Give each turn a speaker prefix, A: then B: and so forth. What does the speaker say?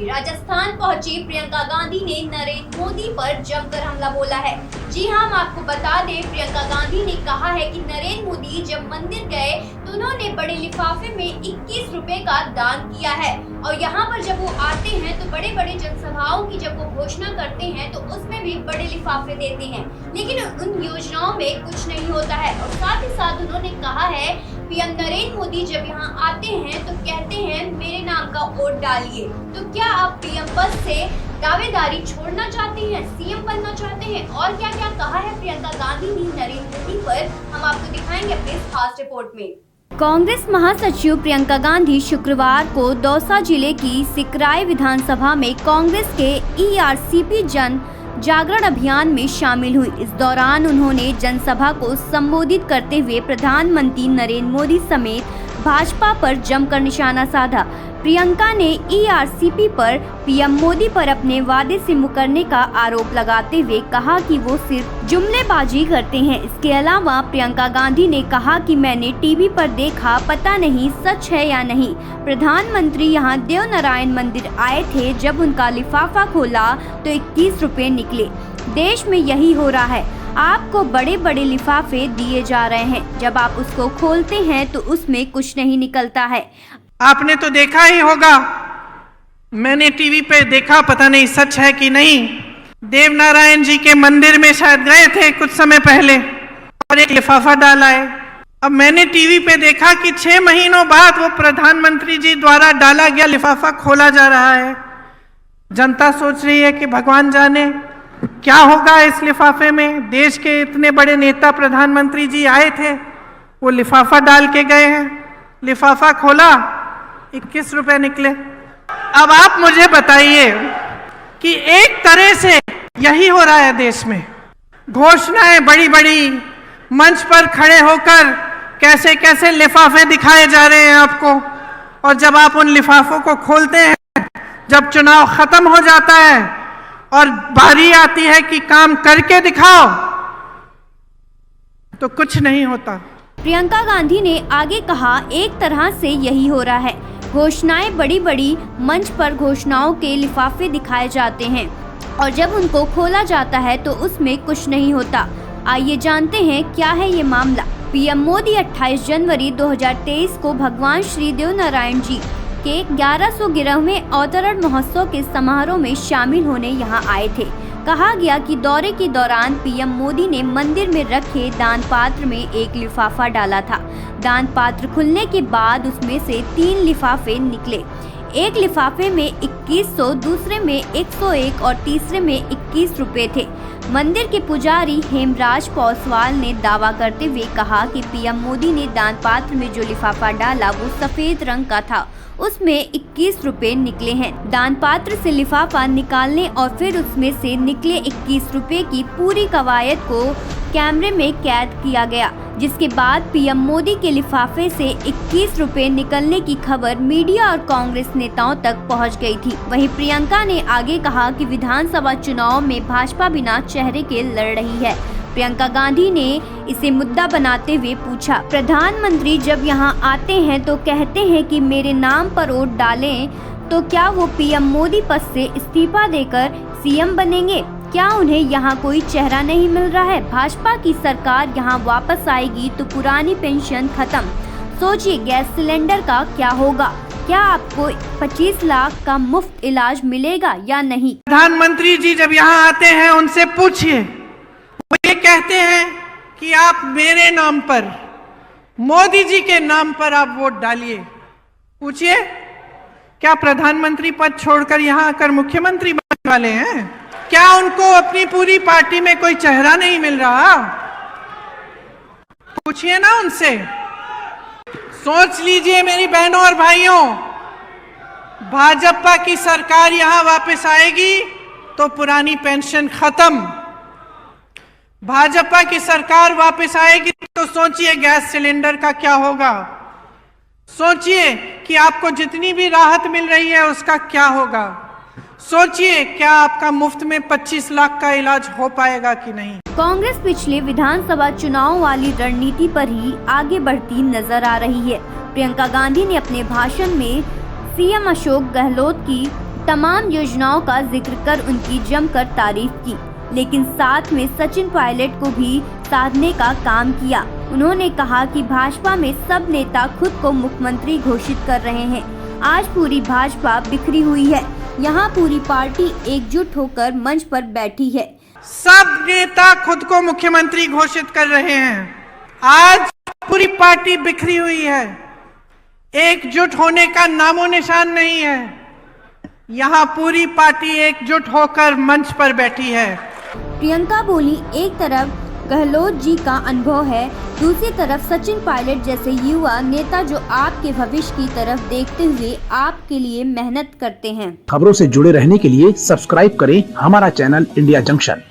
A: राजस्थान पहुंची प्रियंका गांधी ने नरेंद्र मोदी पर जमकर हमला बोला है। जी हां, हम आपको बता दें, प्रियंका गांधी ने कहा है कि नरेंद्र मोदी जब मंदिर गए तो उन्होंने बड़े लिफाफे में 21 रुपए का दान किया है और यहाँ पर जब वो आते हैं तो बड़े बड़े जनसभाओं की जब वो घोषणा करते हैं तो उसमें भी बड़े लिफाफे देते हैं, लेकिन उन योजनाओं में कुछ नहीं होता है। और साथ ही साथ उन्होंने कहा है पीएम नरेंद्र मोदी जब यहाँ आते हैं तो कहते हैं मेरे नाम का वोट डालिए। तो क्या आप पीएम पद से दावेदारी छोड़ना चाहते हैं, सीएम बनना चाहते हैं? और क्या क्या कहा है प्रियंका गांधी ने नरेंद्र मोदी पर, हम आपको दिखाएंगे अपने इस खास रिपोर्ट में। कांग्रेस महासचिव प्रियंका गांधी शुक्रवार को दौसा जिले की सिकराय विधानसभा में कांग्रेस के ईआरसीपी जन जागरण अभियान में शामिल हुई। इस दौरान उन्होंने जनसभा को संबोधित करते हुए प्रधानमंत्री नरेंद्र मोदी समेत भाजपा पर जमकर निशाना साधा। प्रियंका ने ईआरसीपी पर पीएम मोदी पर अपने वादे से मुकरने का आरोप लगाते हुए कहा कि वो सिर्फ जुमलेबाजी करते हैं। इसके अलावा प्रियंका गांधी ने कहा कि मैंने टीवी पर देखा, पता नहीं सच है या नहीं। प्रधानमंत्री यहां देवनारायण मंदिर आए थे, जब उनका लिफाफा खोला तो 21 रुपए निकले। देश में यही हो रहा है, आपको बड़े बड़े लिफाफे दिए जा रहे हैं, जब आप उसको खोलते हैं तो उसमें कुछ नहीं निकलता है।
B: आपने तो देखा ही होगा, मैंने टीवी पे देखा, पता नहीं सच है कि नहीं। देवनारायण जी के मंदिर में शायद गए थे कुछ समय पहले और एक लिफाफा डाला है। अब मैंने टीवी पे देखा कि 6 महीनों बाद वो प्रधानमंत्री जी द्वारा डाला गया लिफाफा खोला जा रहा है। जनता सोच रही है कि भगवान जाने क्या होगा इस लिफाफे में। देश के इतने बड़े नेता प्रधानमंत्री जी आए थे, वो लिफाफा डाल के गए हैं। लिफाफा खोला, 21 रुपए निकले। अब आप मुझे बताइए कि एक तरह से यही हो रहा है देश में। घोषणाएं बड़ी बड़ी मंच पर खड़े होकर कैसे कैसे लिफाफे दिखाए जा रहे हैं आपको, और जब आप उन लिफाफों को खोलते हैं, जब चुनाव खत्म हो जाता है और बारी आती है कि काम करके दिखाओ, तो कुछ नहीं होता।
A: प्रियंका गांधी ने आगे कहा, एक तरह से यही हो रहा है। घोषणाएं बड़ी बड़ी मंच पर घोषणाओं के लिफाफे दिखाए जाते हैं और जब उनको खोला जाता है तो उसमें कुछ नहीं होता। आइए जानते हैं क्या है ये मामला। पीएम मोदी 28 जनवरी 2023 को भगवान श्री देवनारायण जी के 1111वें अवतरण महोत्सव के समारोह में शामिल होने यहाँ आए थे। कहा गया कि दौरे के दौरान पीएम मोदी ने मंदिर में रखे दान पात्र में एक लिफाफा डाला था। दान पात्र खुलने के बाद उसमें से 3 लिफाफे निकले। एक लिफाफे में 2100, दूसरे में 101 और तीसरे में 21 रुपए थे। मंदिर के पुजारी हेमराज पौसवाल ने दावा करते हुए कहा कि पीएम मोदी ने दान पात्र में जो लिफाफा डाला वो सफेद रंग का था, उसमें 21 रुपए निकले हैं। दान पात्र से लिफाफा निकालने और फिर उसमें से निकले 21 रुपए की पूरी कवायद को कैमरे में कैद किया गया, जिसके बाद पीएम मोदी के लिफाफे से 21 रुपए निकलने की खबर मीडिया और कांग्रेस नेताओं तक पहुंच गई थी। वहीं प्रियंका ने आगे कहा कि विधानसभा चुनाव में भाजपा बिना चेहरे के लड़ रही है। प्रियंका गांधी ने इसे मुद्दा बनाते हुए पूछा, प्रधानमंत्री जब यहाँ आते हैं तो कहते हैं कि मेरे नाम पर वोट डालें, तो क्या वो पीएम मोदी पद से इस्तीफा देकर सीएम बनेंगे? क्या उन्हें यहाँ कोई चेहरा नहीं मिल रहा है? भाजपा की सरकार यहाँ वापस आएगी तो पुरानी पेंशन खत्म। सोचिए गैस सिलेंडर का क्या होगा? क्या आपको 25 लाख का मुफ्त इलाज मिलेगा या नहीं?
B: प्रधानमंत्री जी जब यहाँ आते हैं उनसे पूछिए, वो ये कहते हैं कि आप मेरे नाम पर, मोदी जी के नाम पर आप वोट डालिए। पूछिए, क्या प्रधानमंत्री पद छोड़कर यहाँ आकर मुख्यमंत्री बनने वाले हैं? क्या उनको अपनी पूरी पार्टी में कोई चेहरा नहीं मिल रहा? पूछिए ना उनसे। सोच लीजिए मेरी बहनों और भाइयों, भाजपा की सरकार यहां वापस आएगी तो पुरानी पेंशन खत्म। भाजपा की सरकार वापस आएगी तो सोचिए गैस सिलेंडर का क्या होगा। सोचिए कि आपको जितनी भी राहत मिल रही है उसका क्या होगा। सोचिए क्या आपका मुफ्त में 25 लाख का इलाज हो पाएगा कि नहीं।
A: कांग्रेस पिछले विधानसभा चुनाव वाली रणनीति पर ही आगे बढ़ती नजर आ रही है। प्रियंका गांधी ने अपने भाषण में सीएम अशोक गहलोत की तमाम योजनाओं का जिक्र कर उनकी जमकर तारीफ की, लेकिन साथ में सचिन पायलट को भी साधने का काम किया। उन्होंने कहा कि भाजपा में सब नेता खुद को मुख्यमंत्री घोषित कर रहे हैं। आज पूरी भाजपा बिखरी हुई है। यहाँ पूरी पार्टी एकजुट होकर मंच पर बैठी है।
B: सब नेता खुद को मुख्यमंत्री घोषित कर रहे हैं। आज पूरी पार्टी बिखरी हुई है। एकजुट होने का नामो निशान नहीं है। यहाँ पूरी पार्टी एकजुट होकर मंच पर बैठी है।
A: प्रियंका बोली, एक तरफ गहलोत जी का अनुभव है, दूसरी तरफ सचिन पायलट जैसे युवा नेता जो आपके भविष्य की तरफ देखते हुए आपके लिए मेहनत करते हैं।
C: खबरों से जुड़े रहने के लिए सब्सक्राइब करें हमारा चैनल इंडिया जंक्शन।